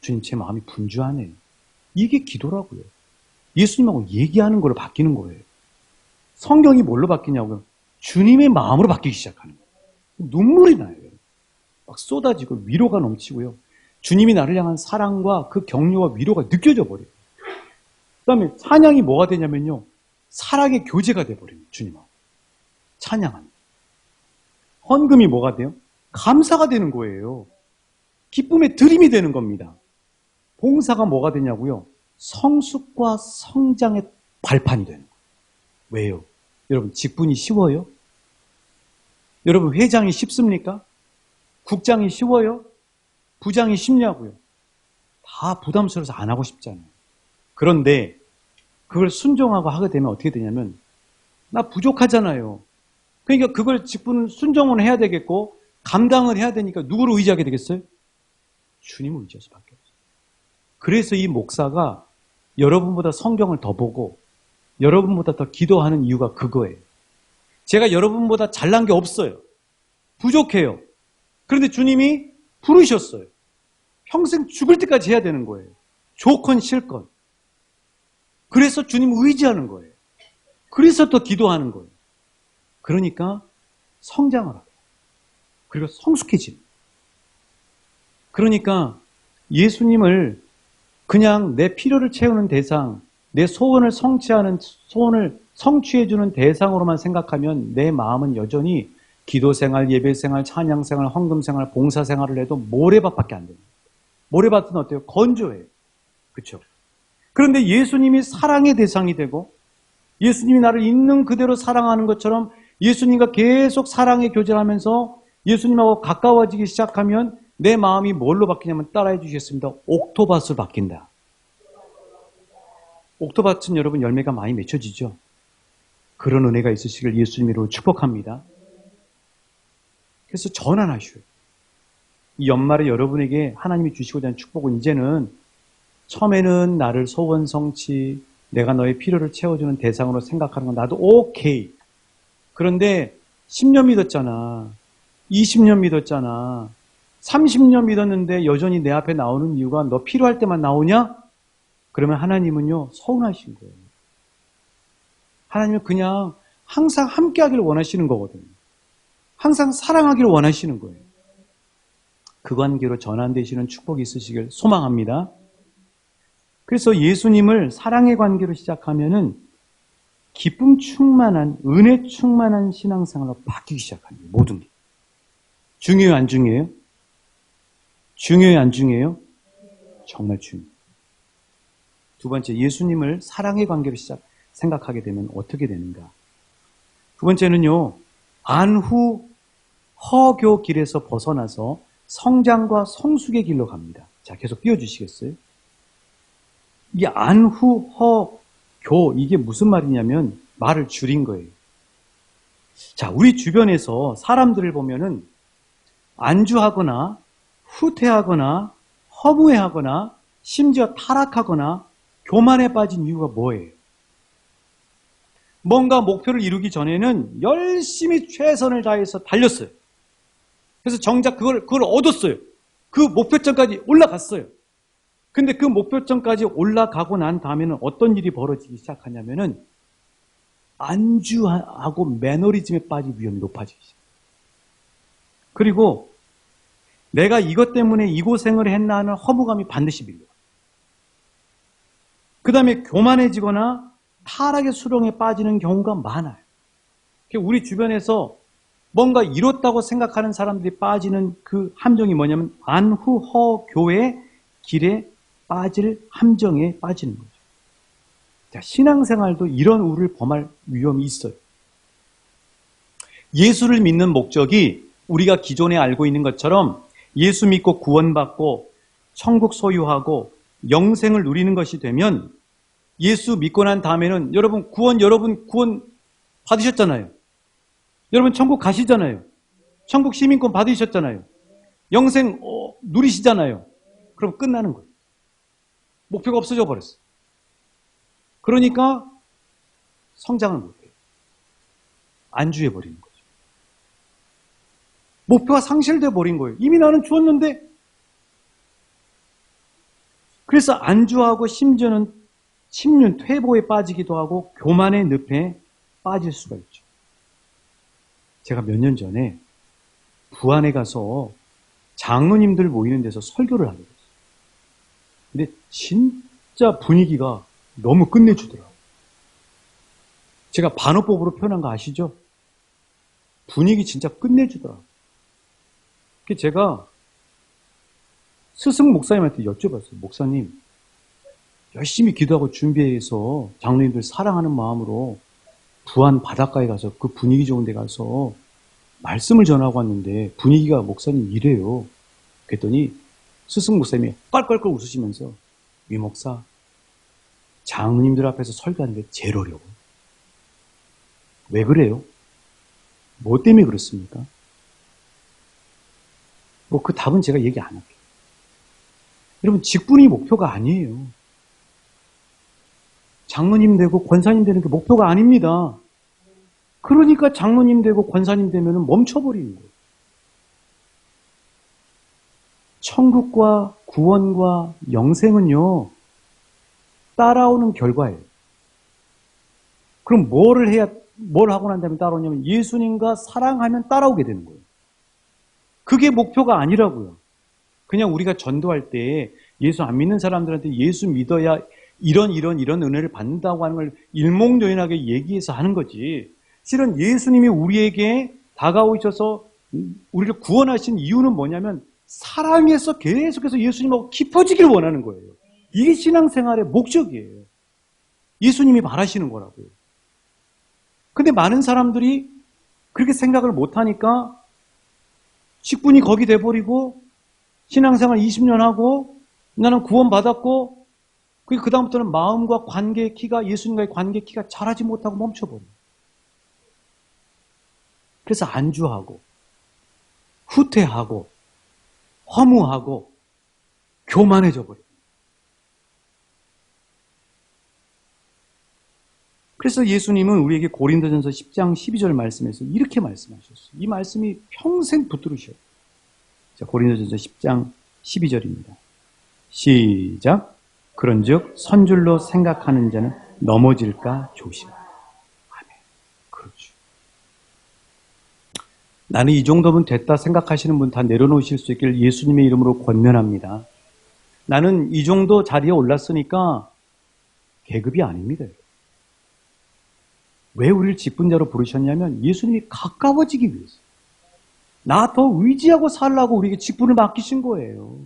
주님 제 마음이 분주하네요. 이게 기도라고요. 예수님하고 얘기하는 걸로 바뀌는 거예요. 성경이 뭘로 바뀌냐고요? 주님의 마음으로 바뀌기 시작하는 거예요. 눈물이 나요. 막 쏟아지고 위로가 넘치고요. 주님이 나를 향한 사랑과 그 격려와 위로가 느껴져 버려요. 그 다음에 찬양이 뭐가 되냐면요. 사랑의 교제가 돼버립니다. 주님하고. 찬양하는. 헌금이 뭐가 돼요? 감사가 되는 거예요. 기쁨의 드림이 되는 겁니다. 봉사가 뭐가 되냐고요? 성숙과 성장의 발판이 되는 거예요. 왜요? 여러분 직분이 쉬워요? 여러분 회장이 쉽습니까? 국장이 쉬워요? 부장이 쉽냐고요? 다 부담스러워서 안 하고 싶잖아요. 그런데 그걸 순종하고 하게 되면 어떻게 되냐면 나 부족하잖아요. 그러니까 그걸 직분 순종은 해야 되겠고 감당을 해야 되니까 누구를 의지하게 되겠어요? 주님을 의지할 수밖에 없어요. 그래서 이 목사가 여러분보다 성경을 더 보고 여러분보다 더 기도하는 이유가 그거예요. 제가 여러분보다 잘난 게 없어요. 부족해요. 그런데 주님이 부르셨어요. 평생 죽을 때까지 해야 되는 거예요. 좋건 싫건. 그래서 주님을 의지하는 거예요. 그래서 또 기도하는 거예요. 그러니까 성장을 하고 그리고 성숙해지는 거예요. 그러니까 예수님을 그냥 내 필요를 채우는 대상, 내 소원을 성취해주는 대상으로만 생각하면 내 마음은 여전히 기도생활, 예배생활, 찬양생활, 헌금생활, 봉사생활을 해도 모래밭밖에 안 됩니다. 모래밭은 어때요? 건조해요. 그렇죠? 그런데 예수님이 사랑의 대상이 되고 예수님이 나를 있는 그대로 사랑하는 것처럼 예수님과 계속 사랑의 교제를 하면서 예수님하고 가까워지기 시작하면 내 마음이 뭘로 바뀌냐면 따라해 주시겠습니다. 옥토밭으로 바뀐다. 옥토밭은 여러분 열매가 많이 맺혀지죠. 그런 은혜가 있으시길 예수님으로 축복합니다. 그래서 전환하셔요. 이 연말에 여러분에게 하나님이 주시고자 하는 축복은 이제는 처음에는 나를 소원 성취, 내가 너의 필요를 채워주는 대상으로 생각하는 건 나도 오케이. 그런데 10년 믿었잖아. 20년 믿었잖아. 30년 믿었는데 여전히 내 앞에 나오는 이유가 너 필요할 때만 나오냐? 그러면 하나님은요, 서운하신 거예요. 하나님은 그냥 항상 함께하기를 원하시는 거거든요. 항상 사랑하기를 원하시는 거예요. 그 관계로 전환되시는 축복이 있으시길 소망합니다. 그래서 예수님을 사랑의 관계로 시작하면은 기쁨 충만한, 은혜 충만한 신앙생활로 바뀌기 시작합니다. 모든 게. 중요해요, 안 중요해요? 중요해요, 안 중요해요? 정말 중요해요. 두 번째, 예수님을 사랑의 관계로 생각하게 되면 어떻게 되는가? 두 번째는요, 안후 허교 길에서 벗어나서 성장과 성숙의 길로 갑니다. 자, 계속 띄워주시겠어요? 이게 안후 허교, 이게 무슨 말이냐면 말을 줄인 거예요. 자, 우리 주변에서 사람들을 보면은 안주하거나 후퇴하거나 허무해하거나 심지어 타락하거나 교만에 빠진 이유가 뭐예요? 뭔가 목표를 이루기 전에는 열심히 최선을 다해서 달렸어요. 그래서 정작 그걸 얻었어요. 그 목표점까지 올라갔어요. 근데 그 목표점까지 올라가고 난 다음에는 어떤 일이 벌어지기 시작하냐면은 안주하고 매너리즘에 빠질 위험이 높아지기 시작해요. 그리고 내가 이것 때문에 이 고생을 했나 하는 허무감이 반드시 밀려요. 그 다음에 교만해지거나 타락의 수렁에 빠지는 경우가 많아요. 우리 주변에서 뭔가 이뤘다고 생각하는 사람들이 빠지는 그 함정이 뭐냐면 안후허교의 길에 빠질 함정에 빠지는 거죠. 자, 신앙생활도 이런 우를 범할 위험이 있어요. 예수를 믿는 목적이 우리가 기존에 알고 있는 것처럼 예수 믿고 구원받고 천국 소유하고 영생을 누리는 것이 되면 예수 믿고 난 다음에는 여러분 구원 받으셨잖아요. 여러분 천국 가시잖아요. 천국 시민권 받으셨잖아요. 영생 누리시잖아요. 그럼 끝나는 거예요. 목표가 없어져 버렸어요. 그러니까 성장을 못해요. 안주해버리는 거죠. 목표가 상실돼 버린 거예요. 이미 나는 죽었는데. 그래서 안주하고 심지어는 침륜, 퇴보에 빠지기도 하고 교만의 늪에 빠질 수가 있죠. 제가 몇 년 전에 부안에 가서 장로님들 모이는 데서 설교를 하게 됐어요. 근데 진짜 분위기가 너무 끝내주더라고요. 제가 반어법으로 표현한 거 아시죠? 분위기 진짜 끝내주더라고요. 그래서 제가 스승 목사님한테 여쭤봤어요. 목사님, 열심히 기도하고 준비해서 장로님들 사랑하는 마음으로 부안 바닷가에 가서 그 분위기 좋은 데 가서 말씀을 전하고 왔는데 분위기가 목사님 이래요. 그랬더니 스승 목사님이 껄껄껄 웃으시면서 위 목사, 장로님들 앞에서 설교하는데 제일 어려워. 왜 그래요? 뭐 때문에 그렇습니까? 뭐 그 답은 제가 얘기 안 할게요. 여러분, 직분이 목표가 아니에요. 장로님 되고 권사님 되는 게 목표가 아닙니다. 그러니까 장로님 되고 권사님 되면 멈춰버리는 거예요. 천국과 구원과 영생은요, 따라오는 결과예요. 그럼 뭘 하고 난 다음에 따라오냐면 예수님과 사랑하면 따라오게 되는 거예요. 그게 목표가 아니라고요. 그냥 우리가 전도할 때 예수 안 믿는 사람들한테 예수 믿어야 이런 은혜를 받는다고 하는 걸 일목요연하게 얘기해서 하는 거지. 실은 예수님이 우리에게 다가오셔서 우리를 구원하신 이유는 뭐냐면 사랑해서 계속해서 예수님하고 깊어지길 원하는 거예요. 이게 신앙생활의 목적이에요. 예수님이 바라시는 거라고요. 근데 많은 사람들이 그렇게 생각을 못하니까 직분이 거기 돼버리고 신앙생활 20년 하고 나는 구원받았고 그 다음부터는 마음과 관계의 키가 예수님과의 관계의 키가 자라지 못하고 멈춰버려요. 그래서 안주하고 후퇴하고 허무하고 교만해져 버려요. 그래서 예수님은 우리에게 고린도전서 10장 12절 말씀에서 이렇게 말씀하셨어요. 이 말씀이 평생 붙들으셔요. 자, 고린도전서 10장 12절입니다. 시작. 그런즉 선줄로 생각하는 자는 넘어질까 조심하라. 아멘. 그렇죠. 나는 이 정도면 됐다 생각하시는 분 다 내려놓으실 수 있기를 예수님의 이름으로 권면합니다. 나는 이 정도 자리에 올랐으니까 계급이 아닙니다. 왜 우리를 직분자로 부르셨냐면 예수님이 가까워지기 위해서. 나 더 의지하고 살라고 우리에게 직분을 맡기신 거예요.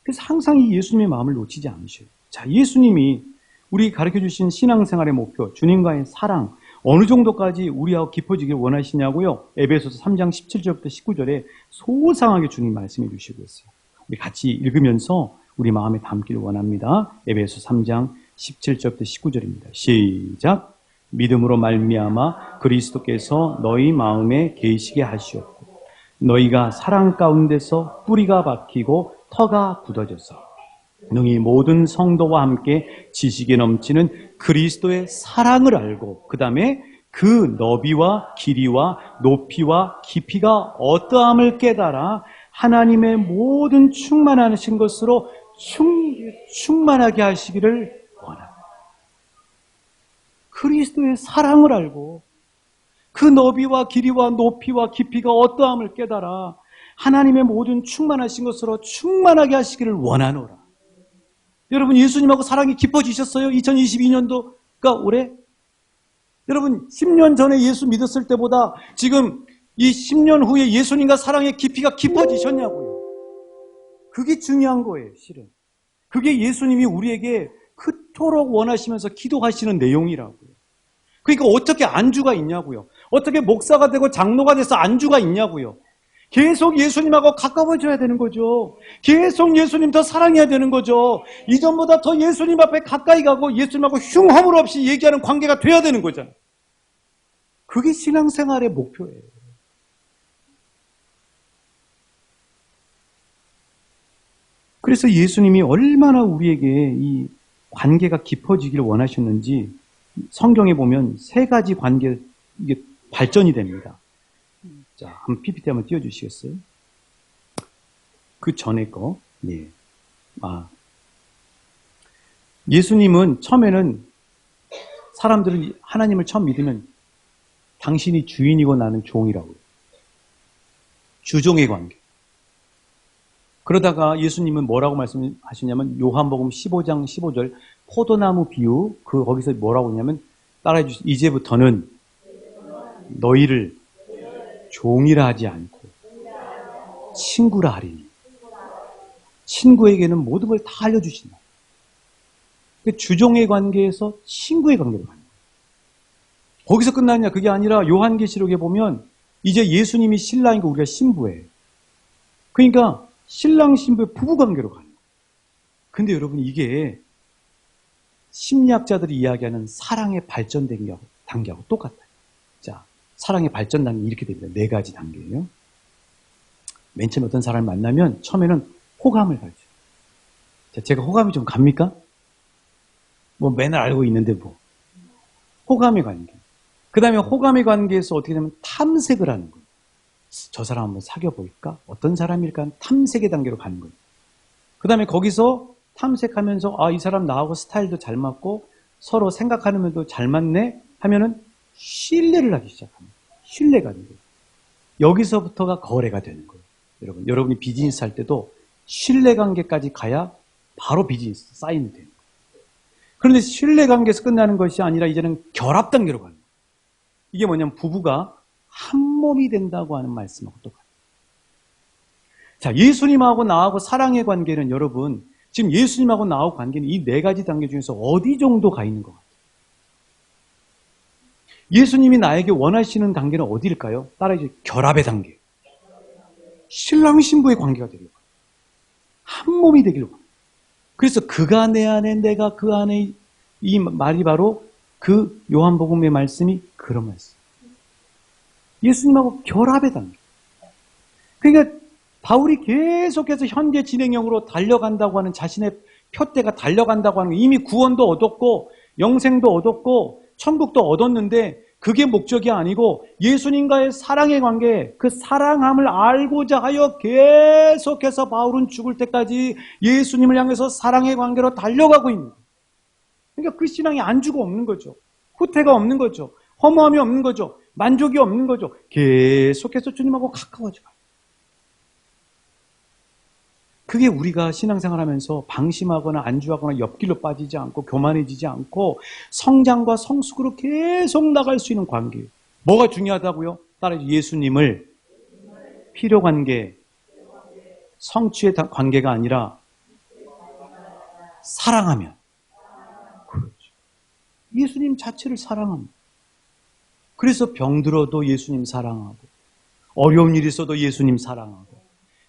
그래서 항상 이 예수님의 마음을 놓치지 않으셔요. 자, 예수님이 우리 가르쳐주신 신앙생활의 목표, 주님과의 사랑, 어느 정도까지 우리하고 깊어지길 원하시냐고요? 에베소서 3장 17절부터 19절에 소상하게 주님 말씀해 주시고 있어요. 우리 같이 읽으면서 우리 마음에 담기를 원합니다. 에베소 3장 17절부터 19절입니다. 시작. 믿음으로 말미암아 그리스도께서 너희 마음에 계시게 하시었고 너희가 사랑 가운데서 뿌리가 박히고 터가 굳어져서 너희 모든 성도와 함께 지식에 넘치는 그리스도의 사랑을 알고 그 다음에 그 너비와 길이와 높이와 깊이가 어떠함을 깨달아 하나님의 모든 충만하신 것으로 충만하게 하시기를 원합니다. 그리스도의 사랑을 알고 그 너비와 길이와 높이와 깊이가 어떠함을 깨달아 하나님의 모든 충만하신 것으로 충만하게 하시기를 원하노라. 여러분, 예수님하고 사랑이 깊어지셨어요? 2022년도가 올해? 여러분, 10년 전에 예수 믿었을 때보다 지금 이 10년 후에 예수님과 사랑의 깊이가 깊어지셨냐고요. 그게 중요한 거예요, 실은. 그게 예수님이 우리에게 그토록 원하시면서 기도하시는 내용이라고요. 그러니까 어떻게 안주가 있냐고요. 어떻게 목사가 되고 장로가 돼서 안주가 있냐고요. 계속 예수님하고 가까워져야 되는 거죠. 계속 예수님 더 사랑해야 되는 거죠. 이전보다 더 예수님 앞에 가까이 가고 예수님하고 흉허물 없이 얘기하는 관계가 돼야 되는 거잖아요. 그게 신앙생활의 목표예요. 그래서 예수님이 얼마나 우리에게 이 관계가 깊어지기를 원하셨는지 성경에 보면 세 가지 관계, 이게 발전이 됩니다. 자, 한번 PPT 한번 띄워주시겠어요? 그 전에 거. 네. 예수님은 처음에는 사람들은 하나님을 처음 믿으면 당신이 주인이고 나는 종이라고요. 주종의 관계. 그러다가 예수님은 뭐라고 말씀하시냐면 요한복음 15장 15절 포도나무 비유 거기서 뭐라고 하냐면 따라해 주시죠. 이제부터는 너희를 종이라 하지 않고 친구라 하리니. 친구에게는 모든 걸 다 알려주신다. 주종의 관계에서 친구의 관계로 가는 거예요. 거기서 끝나냐? 그게 아니라 요한계시록에 보면 이제 예수님이 신랑이고 우리가 신부예요. 그러니까 신랑 신부의 부부관계로 가는 거예요. 근데 여러분 이게 심리학자들이 이야기하는 사랑의 발전 단계하고 똑같아요. 자, 사랑의 발전 단계 이렇게 됩니다. 4가지 단계예요. 맨 처음에 어떤 사람을 만나면 처음에는 호감을 가져요. 자, 제가 호감이 좀 갑니까? 뭐 맨날 알고 있는데 뭐. 호감의 관계. 그 다음에 호감의 관계에서 어떻게 되면 탐색을 하는 거예요. 저 사람 한번 사귀어볼까? 어떤 사람일까? 탐색의 단계로 가는 거예요. 그 다음에 거기서 탐색하면서 이 사람 나하고 스타일도 잘 맞고 서로 생각하는 면도 잘 맞네 하면은 신뢰를 하기 시작합니다. 신뢰가 되는 거예요. 여기서부터가 거래가 되는 거예요. 여러분이 비즈니스 할 때도 신뢰관계까지 가야 바로 비즈니스 사인이 돼요. 그런데 신뢰관계에서 끝나는 것이 아니라 이제는 결합 단계로 가는 거예요. 이게 뭐냐면 부부가 한 몸이 된다고 하는 말씀하고 똑같아요. 자, 예수님하고 나하고 사랑의 관계는 여러분 지금 예수님하고 나하고 관계는 이 4가지 단계 중에서 어디 정도 가 있는 것 같아요? 예수님이 나에게 원하시는 단계는 어디일까요? 따라해 주세요. 결합의 단계. 신랑 신부의 관계가 되려고 한 몸이 되기로. 그래서 그가 내 안에 내가 그 안에 이 말이 바로 그 요한복음의 말씀이 그런 말씀. 예수님하고 결합의 단계. 그러니까 바울이 계속해서 현재 진행형으로 달려간다고 하는 자신의 표대가 달려간다고 하는 거 이미 구원도 얻었고 영생도 얻었고 천국도 얻었는데 그게 목적이 아니고 예수님과의 사랑의 관계, 그 사랑함을 알고자 하여 계속해서 바울은 죽을 때까지 예수님을 향해서 사랑의 관계로 달려가고 있는 거예요. 그러니까 그 신앙이 안주가 없는 거죠. 후퇴가 없는 거죠. 허무함이 없는 거죠. 만족이 없는 거죠. 계속해서 주님하고 가까워져 가요. 그게 우리가 신앙생활하면서 방심하거나 안주하거나 옆길로 빠지지 않고 교만해지지 않고 성장과 성숙으로 계속 나갈 수 있는 관계예요. 뭐가 중요하다고요? 따라서 예수님을 필요관계, 성취의 관계가 아니라 사랑하면. 그렇죠. 예수님 자체를 사랑합니다. 그래서 병들어도 예수님 사랑하고 어려운 일이 있어도 예수님 사랑하고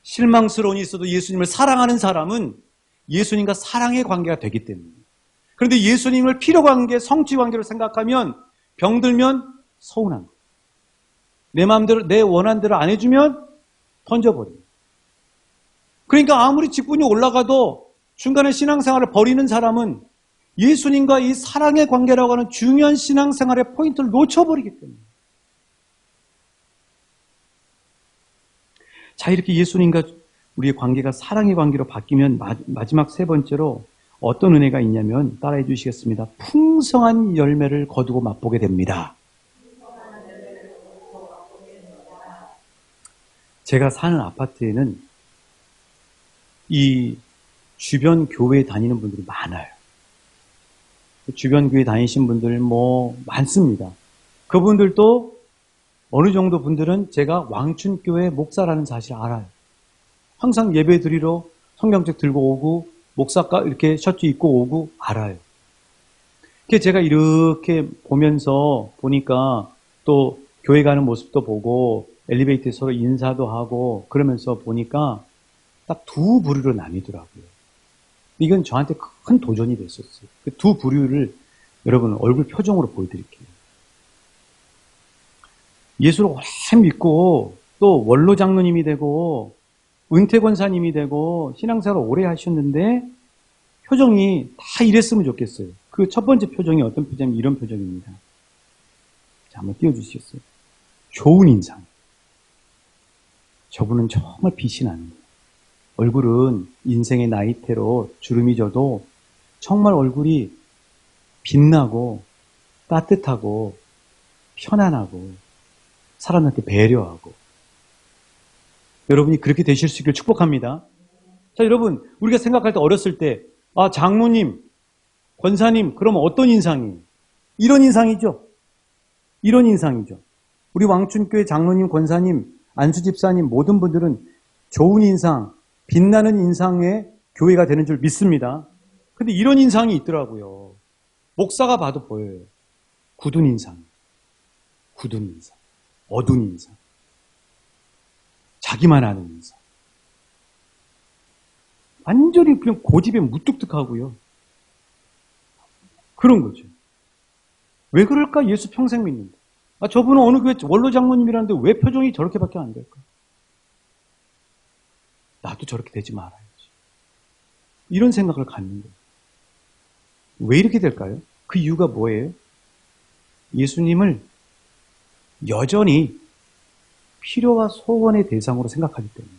실망스러운 일이 있어도 예수님을 사랑하는 사람은 예수님과 사랑의 관계가 되기 때문에. 그런데 예수님을 필요관계, 성취관계로 생각하면 병들면 서운한 거예요. 내 마음대로, 내 원한 대로 안 해주면 던져버려요. 그러니까 아무리 직분이 올라가도 중간에 신앙생활을 버리는 사람은 예수님과 이 사랑의 관계라고 하는 중요한 신앙생활의 포인트를 놓쳐버리기 때문에. 자, 이렇게 예수님과 우리의 관계가 사랑의 관계로 바뀌면 마지막 3번째로 어떤 은혜가 있냐면 따라해 주시겠습니다. 풍성한 열매를 거두고 맛보게 됩니다. 제가 사는 아파트에는 이 주변 교회에 다니는 분들이 많아요. 주변 교회 다니신 분들 많습니다. 그분들도 어느 정도 분들은 제가 왕춘교회 목사라는 사실을 알아요. 항상 예배 드리러 성경책 들고 오고 목사가 이렇게 셔츠 입고 오고 알아요. 제가 이렇게 보니까 또 교회 가는 모습도 보고 엘리베이터에 서로 인사도 하고 그러면서 보니까 딱 2 부류로 나뉘더라고요. 이건 저한테 큰 도전이 됐었어요. 그 2 부류를 여러분 얼굴 표정으로 보여드릴게요. 예수를 오래 믿고 또 원로 장로님이 되고 은퇴 권사님이 되고 신앙생활을 오래 하셨는데 표정이 다 이랬으면 좋겠어요. 그 첫 번째 표정이 어떤 표정이냐면 이런 표정입니다. 자, 한번 띄워주시겠어요? 좋은 인상. 저분은 정말 빛이 나는 거예요. 얼굴은 인생의 나이테로 주름이 져도 정말 얼굴이 빛나고 따뜻하고 편안하고 사람한테 배려하고 여러분이 그렇게 되실 수 있기를 축복합니다. 자, 여러분 우리가 생각할 때 어렸을 때 장로님, 권사님 그러면 어떤 인상이에요? 이런 인상이죠. 이런 인상이죠. 우리 왕춘교회 장로님, 권사님, 안수집사님 모든 분들은 좋은 인상, 빛나는 인상의 교회가 되는 줄 믿습니다. 근데 이런 인상이 있더라고요. 목사가 봐도 보여요. 굳은 인상, 굳은 인상, 어두운 인상, 자기만 아는 인상. 완전히 그냥 고집에 무뚝뚝하고요. 그런 거죠. 왜 그럴까? 예수 평생 믿는데. 저분은 어느 교회 원로 장로님이라는데 왜 표정이 저렇게밖에 안 될까? 나도 저렇게 되지 말아야지. 이런 생각을 갖는 거예요. 왜 이렇게 될까요? 그 이유가 뭐예요? 예수님을 여전히 필요와 소원의 대상으로 생각하기 때문에.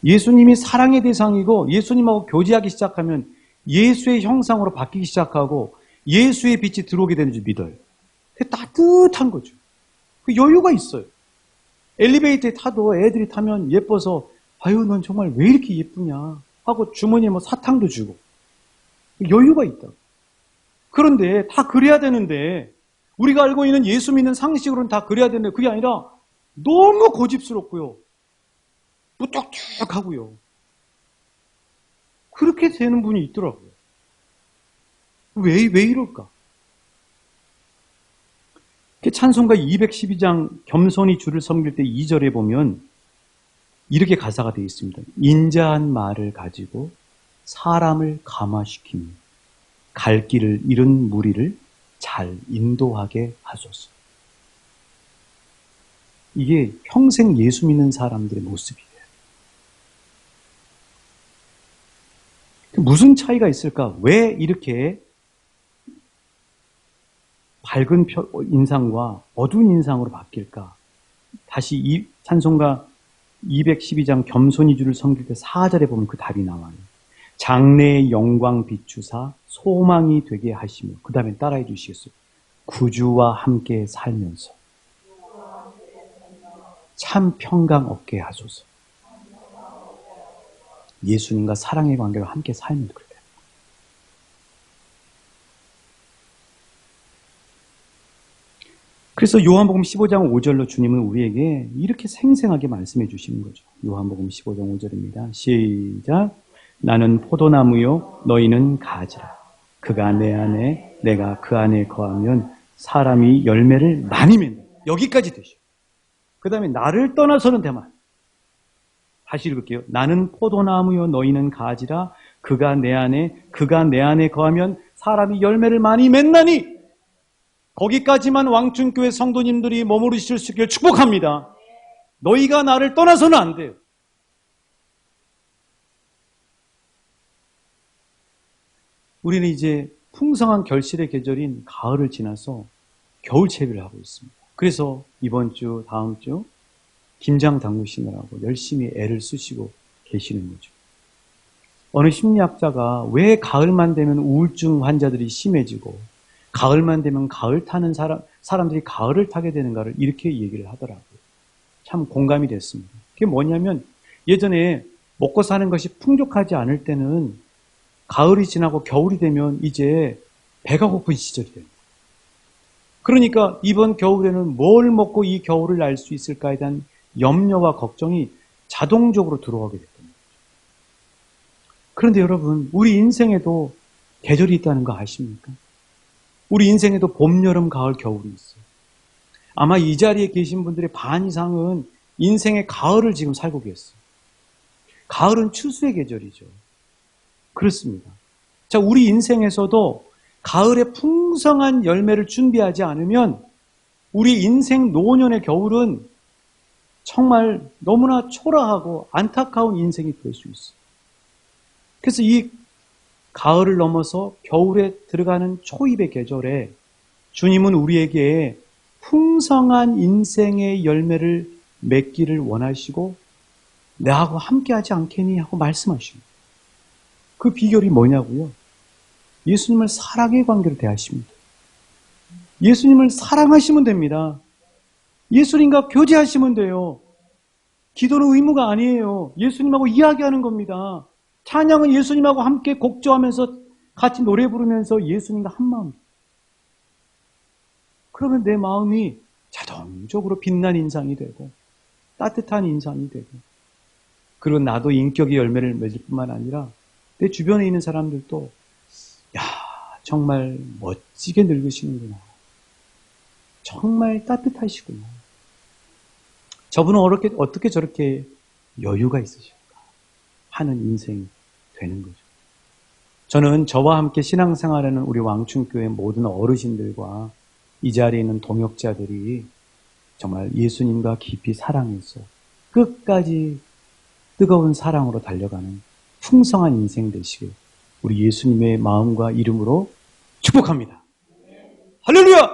예수님이 사랑의 대상이고 예수님하고 교제하기 시작하면 예수의 형상으로 바뀌기 시작하고 예수의 빛이 들어오게 되는 줄 믿어요. 따뜻한 거죠. 그 여유가 있어요. 엘리베이터에 타도 애들이 타면 예뻐서 아유 넌 정말 왜 이렇게 예쁘냐 하고 주머니에 사탕도 주고 여유가 있다. 그런데 다 그래야 되는데 우리가 알고 있는 예수 믿는 상식으로는 다 그래야 되는데 그게 아니라 너무 고집스럽고요. 무뚝뚝하고요. 그렇게 되는 분이 있더라고요. 왜 이럴까? 찬송가 212장 겸손히 주를 섬길 때 2절에 보면 이렇게 가사가 되어 있습니다. 인자한 말을 가지고 사람을 감화시키며 갈 길을 잃은 무리를 잘 인도하게 하소서. 이게 평생 예수 믿는 사람들의 모습이에요. 무슨 차이가 있을까? 왜 이렇게 밝은 인상과 어두운 인상으로 바뀔까? 다시 이 찬송가 212장 겸손히 주를 섬길 때 4절에 보면 그 답이 나와요. 장래의 영광 비추사 소망이 되게 하시며 그 다음에 따라해 주시겠어요? 구주와 함께 살면서 참 평강 얻게 하소서. 예수님과 사랑의 관계로 함께 살면 그래요. 그래서 요한복음 15장 5절로 주님은 우리에게 이렇게 생생하게 말씀해 주시는 거죠. 요한복음 15장 5절입니다. 시작. 나는 포도나무요 너희는 가지라. 그가 내 안에 내가 그 안에 거하면 사람이 열매를 많이 맺는다. 여기까지 되죠. 그 다음에 나를 떠나서는 대만. 다시 읽을게요. 나는 포도나무요 너희는 가지라. 그가 내 안에 거하면 사람이 열매를 많이 맺나니. 거기까지만 왕춘교회 성도님들이 머무르실 수 있기를 축복합니다. 너희가 나를 떠나서는 안 돼요. 우리는 이제 풍성한 결실의 계절인 가을을 지나서 겨울 채비를 하고 있습니다. 그래서 이번 주, 다음 주 김장 담그시느라고 열심히 애를 쓰시고 계시는 거죠. 어느 심리학자가 왜 가을만 되면 우울증 환자들이 심해지고 가을만 되면 가을 타는 사람들이 가을을 타게 되는가를 이렇게 얘기를 하더라고요. 참 공감이 됐습니다. 그게 뭐냐면 예전에 먹고 사는 것이 풍족하지 않을 때는 가을이 지나고 겨울이 되면 이제 배가 고픈 시절이 됩니다. 그러니까 이번 겨울에는 뭘 먹고 이 겨울을 날 수 있을까에 대한 염려와 걱정이 자동적으로 들어오게 됐습니다. 그런데 여러분, 우리 인생에도 계절이 있다는 거 아십니까? 우리 인생에도 봄, 여름, 가을, 겨울이 있어요. 아마 이 자리에 계신 분들의 반 이상은 인생의 가을을 지금 살고 계세요. 가을은 추수의 계절이죠. 그렇습니다. 자, 우리 인생에서도 가을에 풍성한 열매를 준비하지 않으면 우리 인생 노년의 겨울은 정말 너무나 초라하고 안타까운 인생이 될 수 있어요. 그래서 이 가을을 넘어서 겨울에 들어가는 초입의 계절에 주님은 우리에게 풍성한 인생의 열매를 맺기를 원하시고 나하고 함께하지 않겠니? 하고 말씀하십니다. 그 비결이 뭐냐고요? 예수님을 사랑의 관계로 대하십니다. 예수님을 사랑하시면 됩니다. 예수님과 교제하시면 돼요. 기도는 의무가 아니에요. 예수님하고 이야기하는 겁니다. 찬양은 예수님하고 함께 곡조하면서 같이 노래 부르면서 예수님과 한마음. 그러면 내 마음이 자동적으로 빛난 인상이 되고 따뜻한 인상이 되고, 그리고 나도 인격의 열매를 맺을 뿐만 아니라 내 주변에 있는 사람들도 야, 정말 멋지게 늙으시는구나. 정말 따뜻하시구나. 저분은 어떻게 저렇게 여유가 있으실까 하는 인생이 되는 거죠. 저는 저와 함께 신앙생활하는 우리 왕춘교회 모든 어르신들과 이 자리에 있는 동역자들이 정말 예수님과 깊이 사랑해서 끝까지 뜨거운 사랑으로 달려가는 풍성한 인생 되시길 우리 예수님의 마음과 이름으로 축복합니다. 할렐루야!